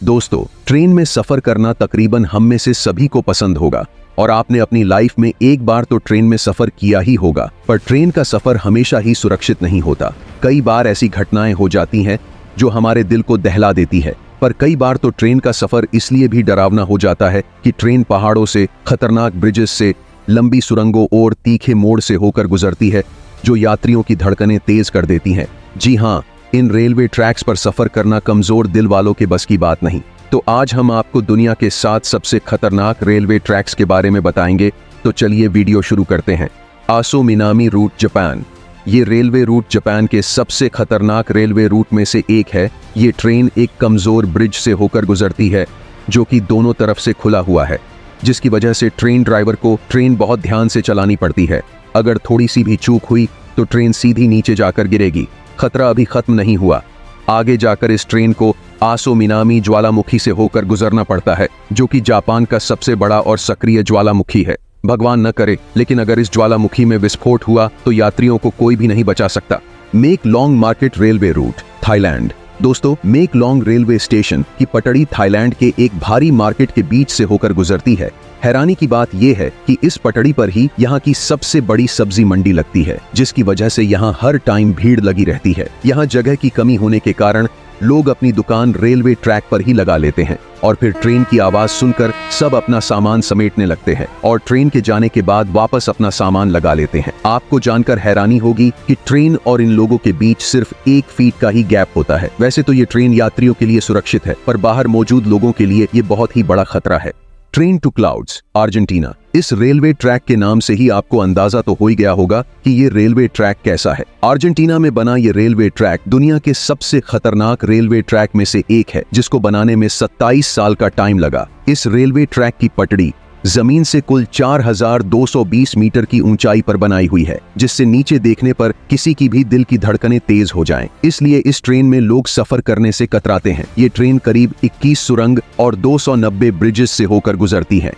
दोस्तों, ट्रेन में सफर करना तकरीबन हम में से सभी को पसंद होगा और आपने अपनी लाइफ में एक बार तो ट्रेन में सफर किया ही होगा। पर ट्रेन का सफर हमेशा ही सुरक्षित नहीं होता। कई बार ऐसी घटनाएं हो जाती हैं जो हमारे दिल को दहला देती है। पर कई बार तो ट्रेन का सफर इसलिए भी डरावना हो जाता है कि ट्रेन पहाड़ों से, खतरनाक ब्रिजेस से, लंबी सुरंगों और तीखे मोड़ से होकर गुजरती है, जो यात्रियों की धड़कनें तेज कर देती हैं। जी हाँ, इन रेलवे ट्रैक्स पर सफर करना कमजोर दिल वालों के बस की बात नहीं। तो आज हम आपको दुनिया के 7 सबसे खतरनाक रेलवे ट्रैक्स के बारे में बताएंगे। तो चलिए वीडियो शुरू करते हैं। आसो मिनामी रूट, जापान। ये रेलवे रूट जापान के सबसे खतरनाक रेलवे रूट में से एक है। ये ट्रेन एक कमजोर ब्रिज से होकर गुजरती है, जो कि दोनों तरफ से खुला हुआ है, जिसकी वजह से ट्रेन ड्राइवर को ट्रेन बहुत ध्यान से चलानी पड़ती है। अगर थोड़ी सी भी चूक हुई तो ट्रेन सीधी नीचे जाकर गिरेगी। खतरा अभी खत्म नहीं हुआ। आगे जाकर इस ट्रेन को आसो मिनामी ज्वालामुखी से होकर गुजरना पड़ता है, जो कि जापान का सबसे बड़ा और सक्रिय ज्वालामुखी है। भगवान न करे, लेकिन अगर इस ज्वालामुखी में विस्फोट हुआ तो यात्रियों को कोई भी नहीं बचा सकता। Make long market railway route, Thailand. दोस्तों, मेक लॉन्ग रेलवे स्टेशन की पटड़ी थाईलैंड के एक भारी मार्केट के बीच से होकर गुजरती है। हैरानी की बात यह है कि इस पटड़ी पर ही यहाँ की सबसे बड़ी सब्जी मंडी लगती है, जिसकी वजह से यहाँ हर टाइम भीड़ लगी रहती है। यहाँ जगह की कमी होने के कारण लोग अपनी दुकान रेलवे ट्रैक पर ही लगा लेते हैं और फिर ट्रेन की आवाज सुनकर सब अपना सामान समेटने लगते हैं और ट्रेन के जाने के बाद वापस अपना सामान लगा लेते हैं। आपको जानकर हैरानी होगी कि ट्रेन और इन लोगों के बीच सिर्फ 1 फीट का ही गैप होता है। वैसे तो ये ट्रेन यात्रियों के लिए सुरक्षित है, पर बाहर मौजूद लोगों के लिए ये बहुत ही बड़ा खतरा है। Train to clouds, Argentina. इस रेलवे ट्रैक के नाम से ही आपको अंदाजा तो हो ही गया होगा कि ये रेलवे ट्रैक कैसा है। अर्जेंटीना में बना ये रेलवे ट्रैक दुनिया के सबसे खतरनाक रेलवे ट्रैक में से एक है, जिसको बनाने में 27 साल का टाइम लगा। इस रेलवे ट्रैक की पटड़ी जमीन से कुल 4220 मीटर की ऊंचाई पर बनाई हुई है, जिससे नीचे देखने पर किसी की भी दिल की धड़कनें तेज हो जाएं। इसलिए इस ट्रेन में लोग सफर करने से कतराते हैं। ये ट्रेन करीब 21 सुरंग और 290 ब्रिजेस से होकर गुजरती है।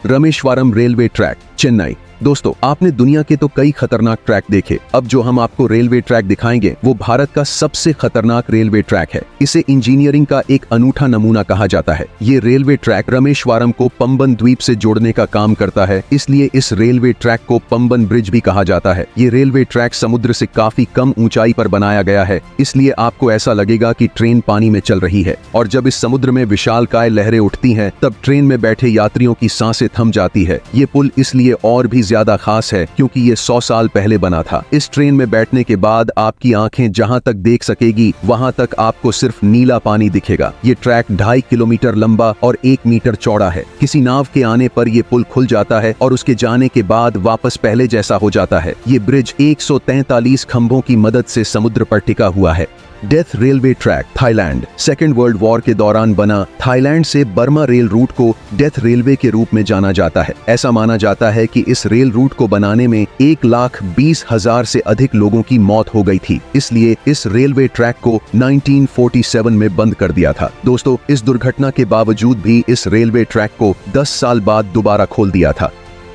Rameswaram railway track, Chennai. दोस्तों, आपने दुनिया के तो कई खतरनाक ट्रैक देखे। अब जो हम आपको रेलवे ट्रैक दिखाएंगे वो भारत का सबसे खतरनाक रेलवे ट्रैक है। इसे इंजीनियरिंग का एक अनूठा नमूना कहा जाता है। ये रेलवे ट्रैक रामेश्वरम को पंबन द्वीप से जोड़ने का काम करता है, इसलिए इस रेलवे ट्रैक को पंबन ब्रिज भी कहा जाता है। ये रेलवे ट्रैक समुद्र से काफी कम ऊंचाई पर बनाया गया है, इसलिए आपको ऐसा लगेगा कि ट्रेन पानी में चल रही है। और जब इस समुद्र में विशालकाय लहरें उठती हैं, तब ट्रेन में बैठे यात्रियों की सांसें थम जाती है। ये पुल इसलिए और भी ज्यादा खास है क्योंकि ये 100 साल पहले बना था। इस ट्रेन में बैठने के बाद आपकी आंखें जहां तक देख सकेगी, वहां तक आपको सिर्फ नीला पानी दिखेगा। ये ट्रैक 2.5 किलोमीटर लंबा और 1 मीटर चौड़ा है। किसी नाव के आने पर ये पुल खुल जाता है और उसके जाने के बाद वापस पहले जैसा हो जाता है। ये ब्रिज 143 खंभों की मदद से समुद्र पर टिका हुआ है। Death railway track, Thailand. Second world war के दौरान बना थाईलैंड से बर्मा रेल रूट को डेथ रेलवे के रूप में जाना जाता है। ऐसा माना जाता है कि इस रेल रूट को बनाने में 1,20,000 से अधिक लोगों की मौत हो गई थी, इसलिए इस रेलवे ट्रैक को 1947 में बंद कर दिया था। दोस्तों, इस दुर्घटना के बावजूद भी इस रेलवे ट्रैक को 10 साल बाद दोबारा खोल दिया था।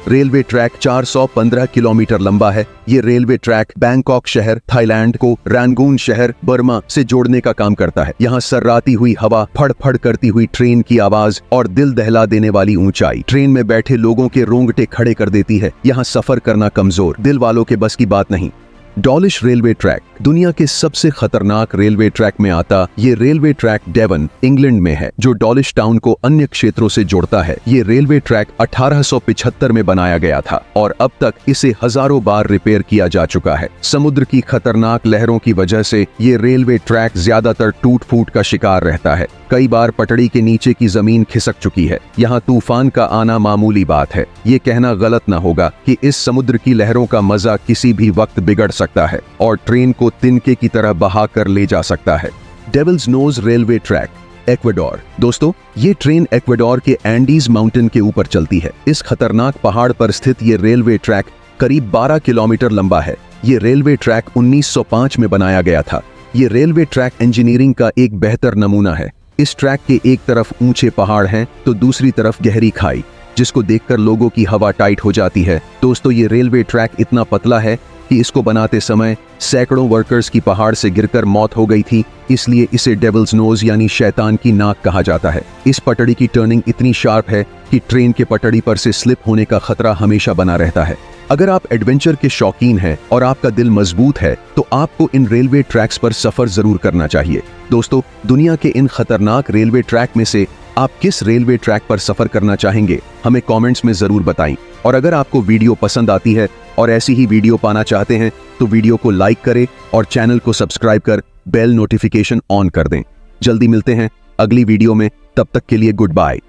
रेलवे ट्रैक 415 किलोमीटर लंबा है। ये रेलवे ट्रैक बैंकॉक शहर, थाईलैंड को रैंगून शहर, बर्मा से जोड़ने का काम करता है। यहाँ सर्राती हुई हवा, फड़ फड़ करती हुई ट्रेन की आवाज और दिल दहला देने वाली ऊंचाई ट्रेन में बैठे लोगों के रोंगटे खड़े कर देती है। यहाँ सफर करना कमजोर दिल वालों के बस की बात नहीं। डॉलिश रेलवे ट्रैक, दुनिया के सबसे खतरनाक रेलवे ट्रैक में आता ये रेलवे ट्रैक डेवन, इंग्लैंड में है, जो डॉलिश टाउन को अन्य क्षेत्रों से जोड़ता है। ये रेलवे ट्रैक 1875 में बनाया गया था और अब तक इसे हजारों बार रिपेयर किया जा चुका है। समुद्र की खतरनाक लहरों की वजह से ये रेलवे ट्रैक ज्यादातर टूट फूट का शिकार रहता है। कई बार पटड़ी के नीचे की जमीन खिसक चुकी है। यहाँ तूफान का आना मामूली बात है। ये कहना गलत न होगा कि इस समुद्र की लहरों का मजा किसी भी वक्त बिगड़ सकता है और ट्रेन को तिनके की तरह बहा कर ले जा सकता है। Devil's nose railway track, Ecuador. दोस्तों, ये ट्रेन इक्वाडोर के एंडीज माउंटेन के ऊपर चलती है। इस खतरनाक पहाड़ पर स्थित ये रेलवे ट्रैक करीब 12 किलोमीटर लंबा है। ये रेलवे ट्रैक 1905 में बनाया गया था। ये रेलवे ट्रैक इंजीनियरिंग का एक बेहतर नमूना है। इस ट्रैक के एक तरफ ऊंचे पहाड़ हैं तो दूसरी तरफ गहरी खाई, जिसको देखकर लोगों की हवा टाइट हो जाती है। दोस्तों, ये रेलवे ट्रैक इतना पतला है कि इसको बनाते समय सैकड़ों वर्कर्स की पहाड़ से गिरकर मौत हो गई थी, इसलिए इसे डेविल्स नोज यानी शैतान की नाक कहा जाता है। इस पटड़ी की टर्निंग इतनी शार्प है कि ट्रेन के पटड़ी पर से स्लिप होने का खतरा हमेशा बना रहता है। अगर आप एडवेंचर के शौकीन हैं और आपका दिल मजबूत है तो आपको इन रेलवे ट्रैक्स पर सफर जरूर करना चाहिए। दोस्तों, दुनिया के इन खतरनाक रेलवे ट्रैक में से आप किस रेलवे ट्रैक पर सफर करना चाहेंगे, हमें कमेंट्स में जरूर बताएं। और अगर आपको वीडियो पसंद आती है और ऐसी ही वीडियो पाना चाहते हैं तो वीडियो को लाइक करें और चैनल को सब्सक्राइब कर बेल नोटिफिकेशन ऑन कर दें। जल्दी मिलते हैं अगली वीडियो में, तब तक के लिए गुड बाय।